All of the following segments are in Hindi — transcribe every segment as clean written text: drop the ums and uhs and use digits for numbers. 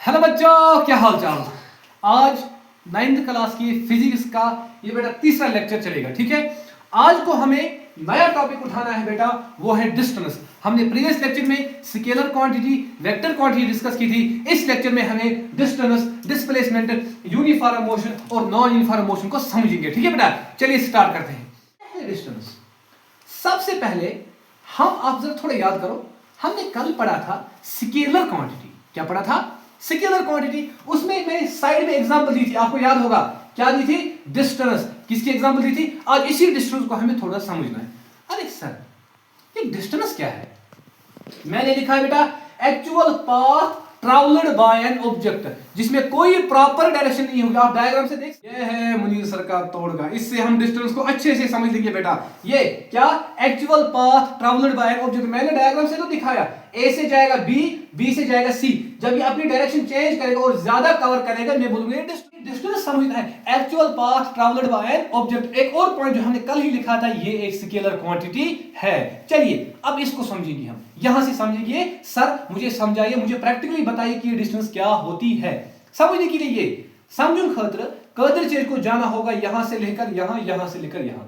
हेलो बच्चों, क्या हाल चाल। आज 9th क्लास की फिजिक्स का ये बेटा तीसरा लेक्चर चलेगा। ठीक है, आज को हमें नया टॉपिक उठाना है बेटा, वो है डिस्टेंस। हमने प्रीवियस लेक्चर में scalar quantity, vector quantity discuss की थी। इस लेक्चर में हमें डिस्टेंस, डिस्प्लेसमेंट, यूनिफॉर्म मोशन और नॉन यूनिफॉर्म मोशन को समझेंगे। ठीक है बेटा, चलिए स्टार्ट करते हैं। डिस्टेंस सबसे पहले आप जरा थोड़ा याद करो, हमने कल पढ़ा था स्केलर क्वांटिटी। क्या पढ़ा था? Scalar quantity. उसमें मैंने साइड में एग्जांपल दी थी, आपको याद होगा क्या दी थी? डिस्टेंस। किसकी एग्जांपल दी थी? आज इसी डिस्टेंस को हमें थोड़ा समझना है। अरे सर, ये डिस्टेंस क्या है? मैंने लिखा है बेटा actual path travelled bye an object, जिसमें कोई प्रॉपर डायरेक्शन नहीं होगी। आप डायग्राम से देख, ये है मुनीर सर का तोड़गा। इससे हम डिस्टेंस को अच्छे से समझ लेंगे बेटा। ये क्या actual path travelled bye an object, मैंने डायग्राम से तो दिखाया। ए से जाएगा बी, बी से जाएगा सी। जब ये अपनी डायरेक्शन चेंज करेगा और ज्यादा कवर करेगा, मैं बोलूंगा डिस्टेंस समझना है। Actual path travelled bye an object. एक और पॉइंट जो हमने कल ही लिखा था, ये एक स्केलर क्वांटिटी है। चलिए अब इसको समझेंगे हम, यहां से समझेंगे। सर मुझे समझाइए, मुझे प्रैक्टिकली बताइए कि डिस्टेंस क्या होती है। समझने के लिए समझूं खातिर कर्दर चेज को जाना होगा, यहां से लेकर यहां, यहां से लेकर यहां।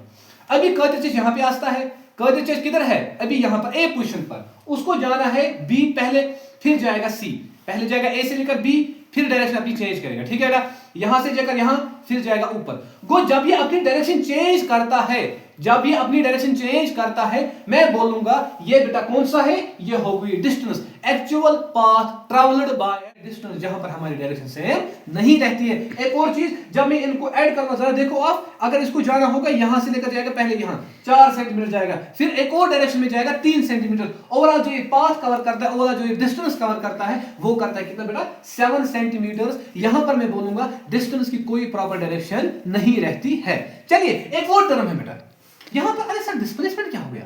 अभी कर्दर चेज यहां पे आता है, कर्दर चेज किधर है? अभी यहां पर ए पोजीशन पर। उसको जाना है बी पहले, फिर जाएगा सी। पहले जाएगा ए से लेकर बी, फिर डायरेक्शन अपनी चेंज करेगा। ठीक है बेटा, यहां से जाकर यहां, फिर जाएगा ऊपर। गो जब ये अपनी डायरेक्शन चेंज करता है, जब ये अपनी डायरेक्शन चेंज करता है, मैं बोलूंगा ये बेटा कौन सा है? ये हो गई distance. Actual path travelled by distance, जहां पर हमारी डायरेक्शन सेम नहीं रहती है। एक और चीज, जब मैं इनको ऐड करूंगा, जरा देखो आप, अगर इसको जाना होगा यहां से लेकर जाएगा पहले यहां 4 सेंटीमीटर जाएगा, फिर एक और डायरेक्शन में जाएगा 3 सेंटीमीटर। ओवरऑल जो ये पाथ कवर करता है, ओवरऑल जो ये डिस्टेंस कवर करता है, वो करता है कितना बेटा? 7 सेंटीमीटर। यहां पर मैं बोलूंगा डिस्टेंस की कोई प्रॉपर डायरेक्शन नहीं रहती है। चलिए एक और टर्म है बेटा यहां पर। अरे सर डिस्प्लेसमेंट क्या हो गया?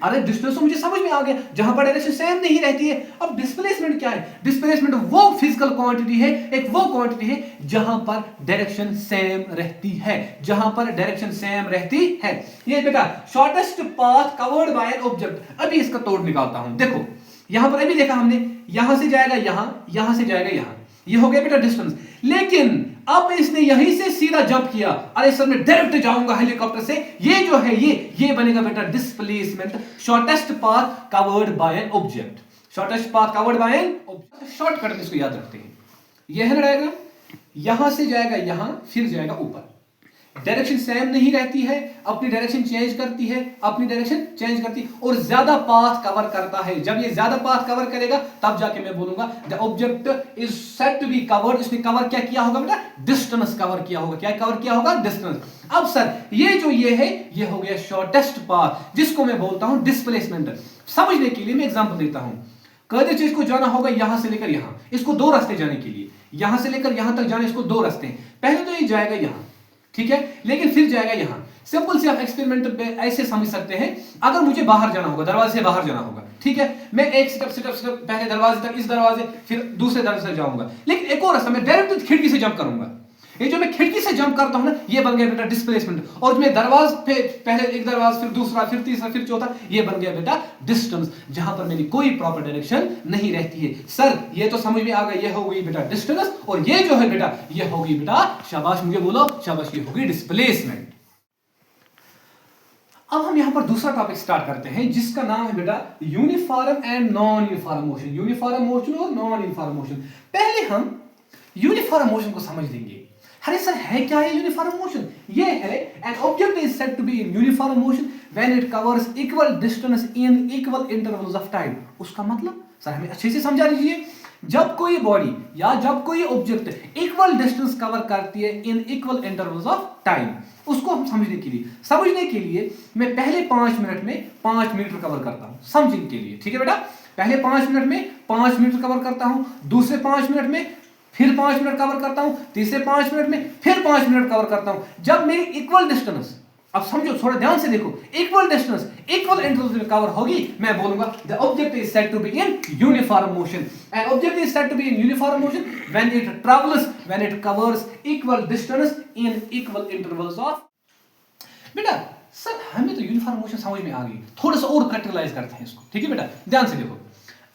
अरे डिस्टेंस तो मुझे समझ में आ गया, जहां पर डायरेक्शन सेम नहीं रहती है। अब डिस्प्लेसमेंट क्या है? डिस्प्लेसमेंट वो फिजिकल क्वांटिटी है, एक वो क्वांटिटी है जहां पर डायरेक्शन सेम रहती है, जहां पर डायरेक्शन सेम रहती है। ये बेटा shortest path covered by an object. अभी इसका तोड़ निकालता हूं। देखो यहां पर अभी देखा हमने, यहां से जाएगा यहां, यहां से जाएगा यहां, ये हो गया बेटा डिस्टेंस। लेकिन अब इसने यहीं से सीधा जंप किया। अरे सर मैं डायरेक्ट जाऊंगा हेलीकॉप्टर से, ये जो है ये बनेगा बेटा displacement. Shortest path covered by an object, shortest path covered by an object. Shortcut में इसको याद रखते हैं। ये है ना डायग्राम, यहां से जाएगा यहां, फिर जाएगा ऊपर। डायरेक्शन सेम नहीं रहती है, अपनी डायरेक्शन चेंज करती है, अपनी डायरेक्शन चेंज करती है और ज्यादा पाथ कवर करता है। जब ये ज्यादा पाथ कवर करेगा तब जाके मैं बोलूंगा the object is said to be covered. इसने कवर क्या किया होगा बेटा? डिस्टेंस कवर किया होगा। क्या कवर किया होगा? डिस्टेंस। अब सर ये जो ये है, ये हो गया शॉर्टेस्ट पाथ, जिसको मैं बोलता हूं डिस्प्लेसमेंट। समझने के लिए मैं एग्जांपल देता हूं। कर्दर चीज को जाना होगा यहां से लेकर यहां, इसको 2 रास्ते जाने के लिए। यहां से लेकर यहां तक जाने इसको 2 रास्ते हैं। पहले तो ये जाएगा यहां, ठीक है, लेकिन फिर जाएगा यहां। सिंपल से आप एक्सपेरिमेंट पे ऐसे समझ सकते हैं। अगर मुझे बाहर जाना होगा, दरवाजे से बाहर जाना होगा, ठीक है, मैं एक स्टेप पहले दरवाजे तक, इस दरवाजे, फिर दूसरे दरवाजे तक जाऊंगा। लेकिन एक और रास्ता, मैं डायरेक्ट खिड़की से जंप करूंगा। ये जो मैं खिड़की से जंप करता हूं ना, ये बन गया बेटा डिस्प्लेसमेंट। और मैं दरवाजे पे पहले एक दरवाजा, फिर दूसरा, फिर तीसरा, फिर चौथा, ये बन गया बेटा डिस्टेंस, जहां पर मेरी कोई प्रॉपर डायरेक्शन नहीं रहती है। सर ये तो समझ में आ गया, ये हो गई बेटा डिस्टेंस, और ये जो है बेटा, ये हो गई बेटा, शाबाश मुझे बोलो, शाबाश, ये हो गई डिस्प्लेसमेंट। अब हम यहां पर दूसरा टॉपिक स्टार्ट करते हैं, जिसका नाम है बेटा uniform and non uniform motion. Uniform motion और नॉन यूनिफॉर्म मोशन। पहले हम यूनिफॉर्म मोशन को समझ लेंगे। अरे सर है क्या है यूनिफॉर्म मोशन? ये है an object is said to be in uniform motion when it covers equal distance in equal intervals of time. उसका मतलब सर हमें अच्छे से समझा लीजिए। जब कोई बॉडी या जब कोई ऑब्जेक्ट इक्वल डिस्टेंस कवर करती है इन इक्वल इंटरवल्स ऑफ टाइम, उसको हम समझने के लिए मैं पहले 5 मिनट में 5 मीटर कवर करता हूं, समझने के लिए। ठीक है बेटा, पहले 5 मिनट में 5 मीटर कवर करता हूं, दूसरे 5 मिनट में फिर 5 मिनट कवर करता हूं, तीसरे 5 मिनट में फिर 5 मिनट कवर करता हूं। जब मेरी इक्वल डिस्टेंस, अब समझो थोड़ा ध्यान से देखो, इक्वल डिस्टेंस इक्वल इंटरवल्स में कवर होगी, मैं बोलूंगा the object is said to be in uniform motion. An object is said to be in uniform motion when it travels, when it covers equal distance in equal intervals of. बेटा सर हमें तो यूनिफॉर्म मोशन समझ में आ गई, थोड़ा सा और कैटेगराइज करते हैं इसको। ठीक है बेटा, ध्यान से देखो,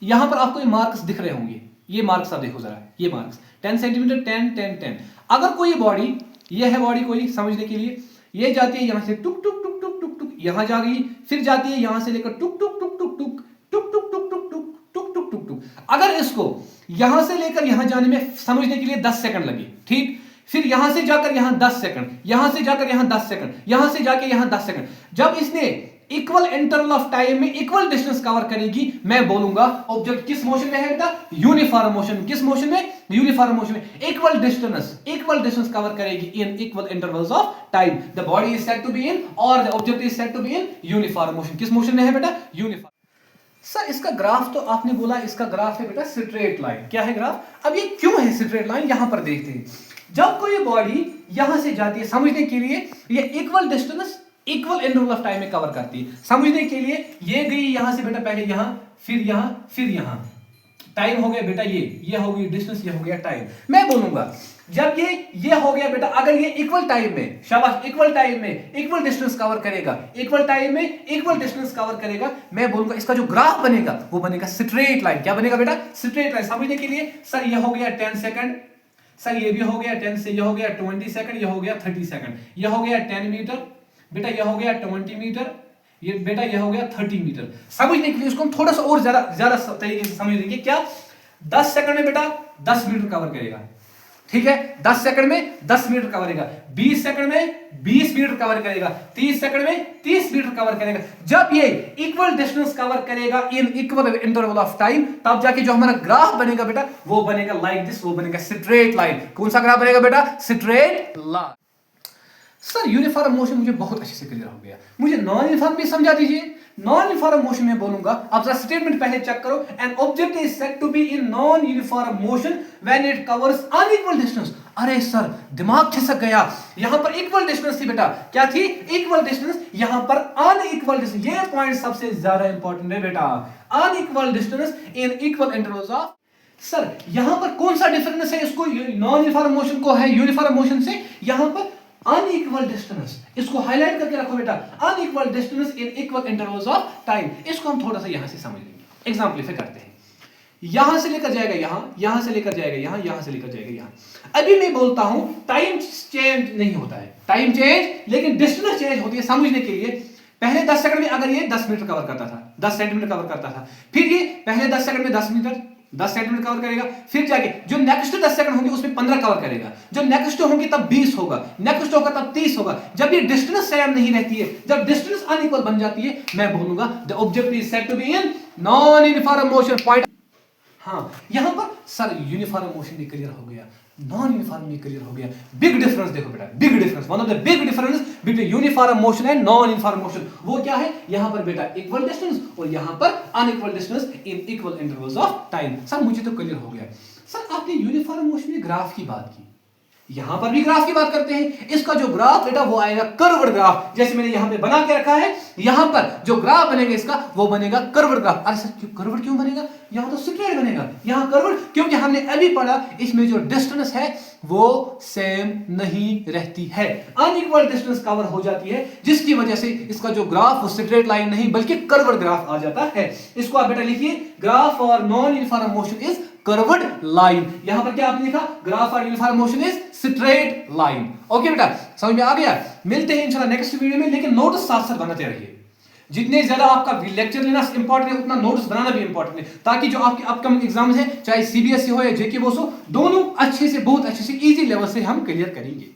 यहां पर आपको ये मार्क्स दिख रहे होंगे, ये मार्क्स आप देखो जरा, ये मार्क्स 10 सेंटीमीटर 10 10 10। अगर कोई बॉडी, ये है बॉडी कोई समझने के लिए, ये जाती है यहां से टुक टुक टुक टुक टुक टुक यहां जा गई, फिर जाती है यहां से लेकर टुक टुक टुक टुक टुक टुक टुक टुक टुक टुक टुक टुक टुक। अगर इसको यहां से लेकर यहां जाने में समझने के लिए 10 सेकंड लगे, ठीक, फिर यहां से जाकर यहां 10 सेकंड, यहां से जाकर यहां 10 सेकंड, यहां से जाकर यहां 10 सेकंड, जब इसने इक्वल इंटरवल ऑफ टाइम में इक्वल डिस्टेंस कवर करेगी, मैं बोलूंगा ऑब्जेक्ट किस मोशन में है बेटा, यूनिफॉर्म मोशन। किस मोशन में, यूनिफॉर्म मोशन में। इक्वल डिस्टेंस कवर करेगी in equal intervals of time. The body is said to be in और the object is said to be in uniform motion. किस मोशन में है बेटा, यूनिफॉर्म। सर इसका ग्राफ तो आपने बोला, इसका ग्राफ है बेटा स्ट्रेट लाइन। क्या है ग्राफ? अब ये क्यों है स्ट्रेट लाइन, यहां पर देखते हैं। जब कोई बॉडी यहां से जाती है, समझने के लिए ये equal distance equal interval of time में कवर करती है। समझने के लिए ये गई यहां से बेटा, पहले यहां, फिर यहां, फिर यहां, टाइम हो गया बेटा, ये हो गई डिस्टेंस, ये हो गया टाइम। मैं बोलूंगा जब ये हो गया बेटा, अगर ये इक्वल टाइम में, शाबाश, इक्वल टाइम में इक्वल डिस्टेंस कवर करेगा, इक्वल टाइम में इक्वल डिस्टेंस कवर करेगा, मैं बोलूंगा इसका जो ग्राफ बनेगा वो बनेगा स्ट्रेट लाइन। क्या बनेगा बेटा, स्ट्रेट लाइन। समझने के लिए सर ये हो गया 10 सेकंड, सर ये भी हो गया 10 से, ये हो गया 20 सेकंड, ये हो गया 30 सेकंड, ये हो गया 10 मीटर बेटा, ये हो गया 20 मीटर, ये बेटा ये हो गया 30 मीटर। समझने के लिए इसको हम थोड़ा सा और ज्यादा तरीके से समझ लेंगे। क्या 10 सेकंड में बेटा 10 मीटर कवर करेगा, ठीक है, 10 सेकंड में 10 मीटर कवर करेगा, 20 सेकंड में 20 मीटर कवर करेगा, 30 सेकंड में 30 मीटर कवर करेगा। जब ये इक्वल डिस्टेंस कवर करेगा in equal interval of time, तब जाके जो हमारा ग्राफ बनेगा बेटा वो बनेगा लाइक दिस, वो बनेगा स्ट्रेट लाइन। कौन सा ग्राफ बनेगा बेटा, straight line. Sir uniform motion मुझे बहुत अच्छे से क्लियर हो गया, मुझे नॉन यूनिफॉर्म भी समझा दीजिए। नॉन यूनिफॉर्म मोशन में बोलूंगा, आप जरा स्टेटमेंट पहले चेक करो। An object is said to be in non uniform motion when it covers unequal distance. अरे सर दिमाग खिसक गया, यहां पर इक्वल डिस्टेंस थी बेटा, क्या थी, इक्वल डिस्टेंस, यहां पर अनइक्वल डिस्टेंस। ये पॉइंट सबसे ज्यादा इंपॉर्टेंट है बेटा, unequal distance in equal intervals of. Sir यहां पर कौन सा डिफरेंस है इसको नॉन यूनिफॉर्म मोशन को है यूनिफॉर्म मोशन से, यहां पर अनइक्वल डिस्टेंस, इसको हाईलाइट करके रखो बेटा, unequal distance in equal intervals of time. इसको हम थोड़ा सा यहां से समझ लेंगे, एग्जांपलीफाई करते हैं। यहां से लेकर जाएगा यहां, यहां से लेकर जाएगा यहां, यहां से लेकर जाएगा यहां। अभी मैं बोलता हूं टाइम चेंज नहीं होता है, टाइम चेंज, लेकिन डिस्टेंस चेंज होती है। समझने के लिए पहले 10 सेकंड में अगर ये 10 मीटर कवर करता था, 10 सेंटीमीटर कवर करता था, फिर ये पहले 10 सेकंड में 10 मीटर 10 सेंटीमीटर कवर करेगा, फिर जाके जो नेक्स्ट 10 सेकंड होंगे उसमें 15 कवर करेगा, जो नेक्स्ट होंगे तब 20 होगा, नेक्स्ट होगा तब 30 होगा। जब ये डिस्टेंस सेम नहीं रहती है, जब डिस्टेंस अनइक्वल बन जाती है, मैं बोलूंगा the object is said to be in non uniform motion. Point हाँ, यहां पर सर यूनिफॉर्म मोशन भी क्लियर हो गया, नॉन यूनिफॉर्म भी क्लियर हो गया। बिग डिफरेंस देखो बेटा, big difference, one of the big difference between uniform motion and non uniform motion. वो क्या है, यहां पर बेटा इक्वल डिस्टेंस और यहां पर unequal distance in equal intervals of time. Sir मुझे तो क्लियर हो गया। सर आपने यूनिफॉर्म मोशन में ग्राफ की बात की, यहां पर भी ग्राफ की बात करते हैं। इसका जो ग्राफ बेटा वो आएगा कर्व्ड ग्राफ, जैसे मैंने यहां पे बना के रखा है। यहां पर जो ग्राफ बनेगा इसका वो बनेगा कर्व्ड ग्राफ। अरे सर क्यों कर्व्ड क्यों बनेगा, यहां तो स्ट्रेट बनेगा, यहां कर्व्ड, क्योंकि हमने अभी पढ़ा इसमें जो डिस्टेंस है वो सेम नहीं रहती है, अनइक्वल डिस्टेंस कवर हो जाती है, जिसकी वजह से इसका जो ग्राफ वो स्ट्रेट लाइन नहीं बल्कि कर्व्ड ग्राफ आ जाता है। इसको आप बेटा लिखिए, ग्राफ और non uniform motion is curved line. यहां पर क्या आपने लिखा, ग्राफ और uniform motion is straight line. Okay बेटा, समझ में आ गया। मिलते हैं इंशाल्लाह नेक्स्ट वीडियो में, लेकिन नोट्स साथ साथ बनाते रहिए। जितने ज्यादा आपका लेक्चर लेना इंपॉर्टेंट है, उतना नोट्स बनाना भी इंपॉर्टेंट है, ताकि जो आपके अपकमिंग एग्जाम्स हैं, चाहे सीबीएसई हो या जेके बोस हो, दोनों अच्छे से, बहुत अच्छे से, इजी लेवल से हम क्लियर करेंगे।